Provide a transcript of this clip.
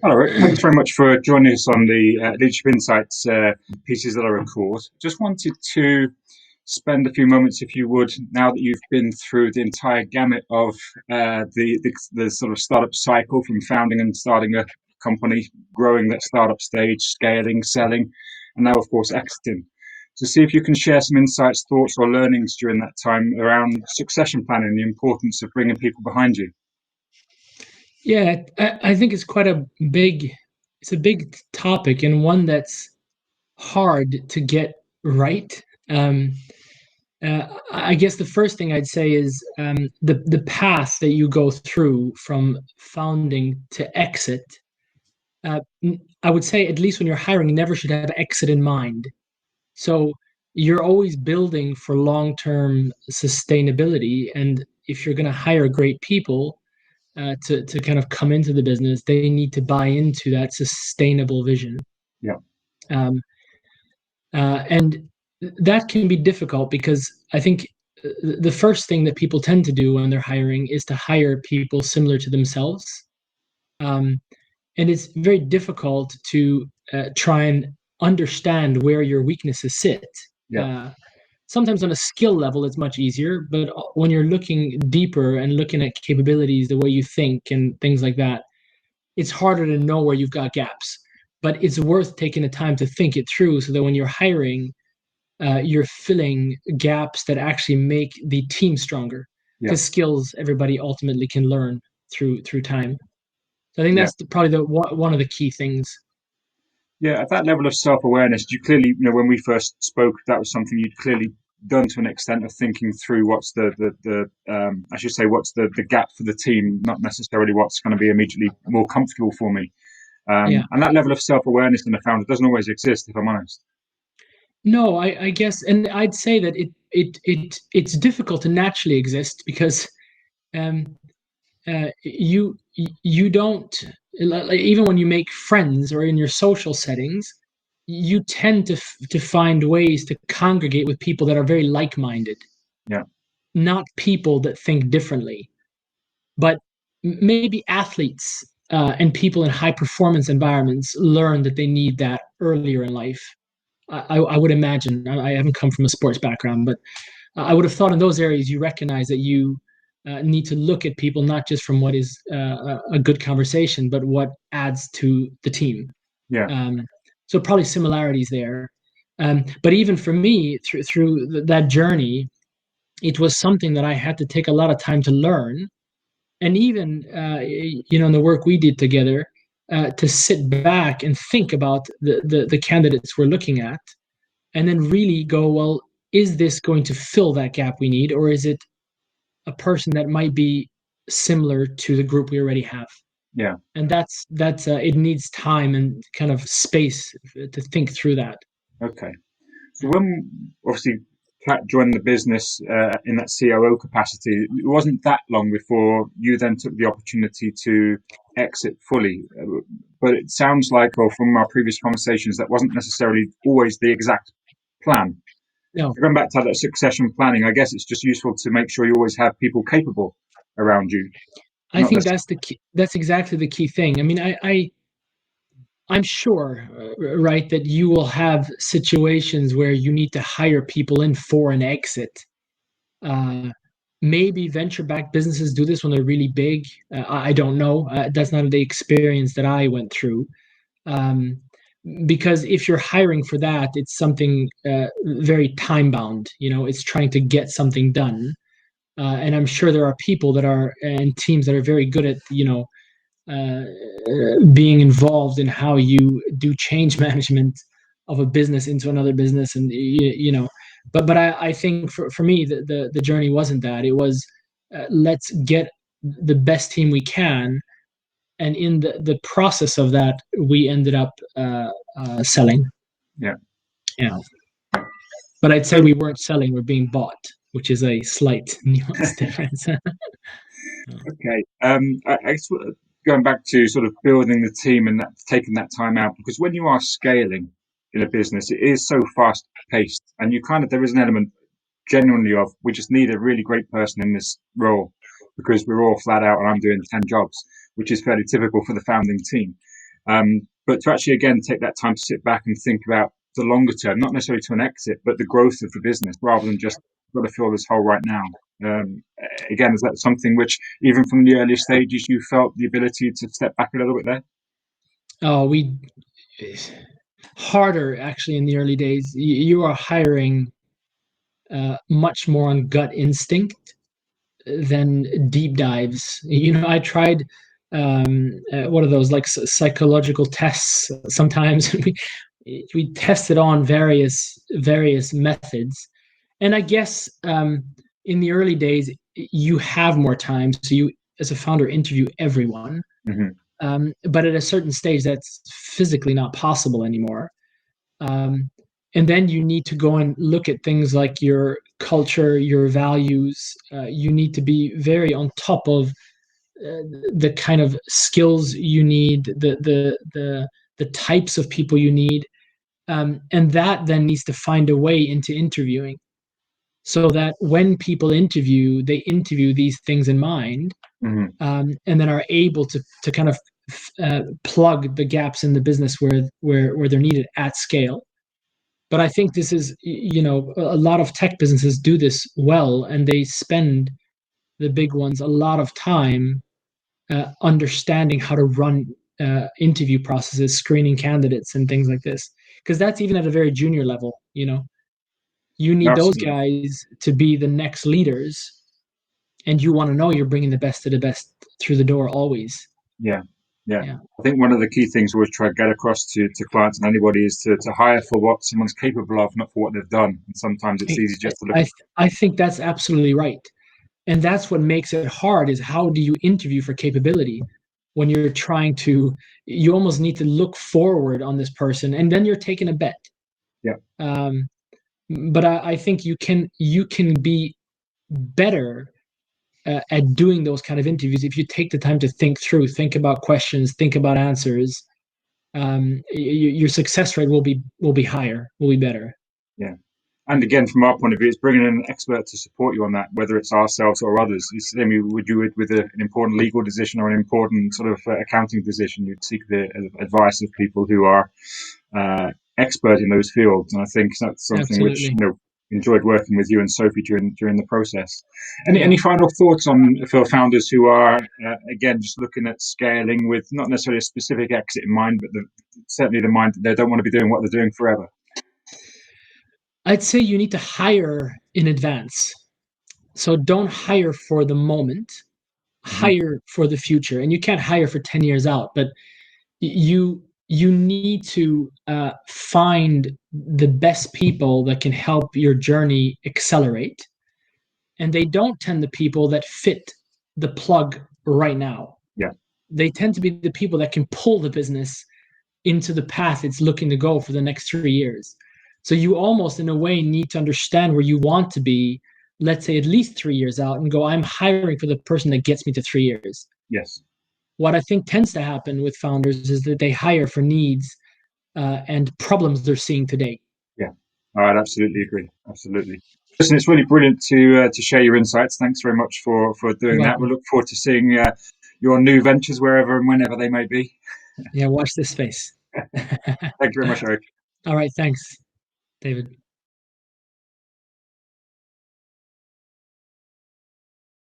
Hello, Rick. Thanks very much for joining us on the Leadership Insights pieces that I record. Just wanted to spend a few moments, if you would, now that you've been through the entire gamut of the sort of startup cycle, from founding and starting a company, growing that startup stage, scaling, selling, and now, of course, exiting. To see if you can share some insights, thoughts, or learnings during that time around succession planning and the importance of bringing people behind you. Yeah, I think it's a big topic and one that's hard to get right. I guess the first thing I'd say is the path that you go through from founding to exit. I would say, at least when you're hiring, you never should have exit in mind. So you're always building for long-term sustainability, and if you're going to hire great people to kind of come into the business, they need to buy into that sustainable vision. Yeah. And that can be difficult because I think the first thing that people tend to do when they're hiring is to hire people similar to themselves. And it's very difficult to try and understand where your weaknesses sit. Yeah. Sometimes on a skill level, it's much easier, but when you're looking deeper and looking at capabilities, the way you think and things like that, it's harder to know where you've got gaps. But it's worth taking the time to think it through so that when you're hiring, you're filling gaps that actually make the team stronger. Because skills everybody ultimately can learn through time. So I think that's probably one of the key things. Yeah, at that level of self-awareness, you clearly, when we first spoke, that was something you'd clearly done to an extent of thinking through what's I should say, what's the gap for the team, not necessarily what's going to be immediately more comfortable for me. And that level of self-awareness in a founder doesn't always exist, if I'm honest. No, I guess, and I'd say that it's difficult to naturally exist because you don't, like, even when you make friends or in your social settings, you tend to find ways to congregate with people that are very like-minded. Yeah. Not people that think differently, but maybe athletes and people in high performance environments learn that they need that earlier in life. I would imagine. I haven't come from a sports background, but I would have thought in those areas you recognize that you need to look at people not just from what is a good conversation, but what adds to the team. Yeah. So probably similarities there. But even for me, through that journey, it was something that I had to take a lot of time to learn. And even in the work we did together, to sit back and think about the candidates we're looking at, and then really go, well, is this going to fill that gap we need, or is it a person that might be similar to the group we already have? Yeah. And that's it needs time and kind of space to think through that. Okay. So when obviously Kat joined the business in that COO capacity, it wasn't that long before you then took the opportunity to exit fully. But it sounds like, or from our previous conversations, that wasn't necessarily always the exact plan. No. So going back to that succession planning, I guess it's just useful to make sure you always have people capable around you. I think that's the key. That's exactly the key thing. I mean, I'm sure, right, that you will have situations where you need to hire people in for an exit. Maybe venture-backed businesses do this when they're really big. I don't know. That's not the experience that I went through. Because if you're hiring for that, it's something very time-bound. It's trying to get something done. And I'm sure there are people that are and teams that are very good at being involved in how you do change management of a business into another business, and but I think for me the journey wasn't that. It was let's get the best team we can, and in the process of that we ended up selling. Yeah. But I'd say we weren't selling, we're being bought, which is a slight nuance difference. Okay. I guess going back to sort of building the team and taking that time out, because when you are scaling in a business, it is so fast paced, and there is an element genuinely of, we just need a really great person in this role because we're all flat out and I'm doing 10 jobs, which is fairly typical for the founding team. But to actually, again, take that time to sit back and think about the longer term, not necessarily to an exit, but the growth of the business rather than just got to fill this hole right now. Again, is that something which, even from the earlier stages, you felt the ability to step back a little bit there? Oh, harder actually in the early days. You are hiring much more on gut instinct than deep dives. I tried what are those, like psychological tests sometimes. we tested on various methods, and I guess in the early days you have more time, so you as a founder interview everyone. But at a certain stage that's physically not possible anymore. And then you need to go and look at things like your culture, your values. You need to be very on top of the kind of skills you need, the types of people you need, and that then needs to find a way into interviewing, so that when people interview, they interview these things in mind, and then are able to kind of plug the gaps in the business where they're needed at scale. But I think this is, a lot of tech businesses do this well, and they spend, the big ones, a lot of time understanding how to run interview processes, screening candidates, and things like this. Because that's even at a very junior level. You need those guys to be the next leaders, and you want to know you're bringing the best of the best through the door always. Yeah. I think one of the key things we always try to get across to clients and anybody is to hire for what someone's capable of, not for what they've done. And sometimes it's easy just to look. I think that's absolutely right. And that's what makes it hard, is how do you interview for capability when you're trying to, you almost need to look forward on this person, and then you're taking a bet. Yeah. But I think you can be better at doing those kind of interviews if you take the time to think about questions, think about answers. Your success rate will be higher, will be better. Yeah. And again, from our point of view, it's bringing in an expert to support you on that, whether it's ourselves or others. Would you, with an important legal decision or an important sort of accounting decision, you'd seek the advice of people who are expert in those fields. And I think that's something Absolutely. which enjoyed working with you and Sophie during the process. Any final thoughts for founders who are again just looking at scaling with not necessarily a specific exit in mind, but certainly the mind that they don't want to be doing what they're doing forever? I'd say you need to hire in advance. So don't hire for the moment, hire for the future. And you can't hire for 10 years out, but you need to find the best people that can help your journey accelerate. And they don't tend to be people that fit the plug right now. Yeah. They tend to be the people that can pull the business into the path it's looking to go for the next 3 years. So you almost, in a way, need to understand where you want to be, let's say at least 3 years out, and go, I'm hiring for the person that gets me to 3 years. Yes. What I think tends to happen with founders is that they hire for needs and problems they're seeing today. Yeah, I'd absolutely agree. Absolutely. Listen, it's really brilliant to share your insights. Thanks very much for doing that. We look forward to seeing your new ventures wherever and whenever they may be. Yeah, watch this space. Thank you very much, Erik. All right, thanks, David.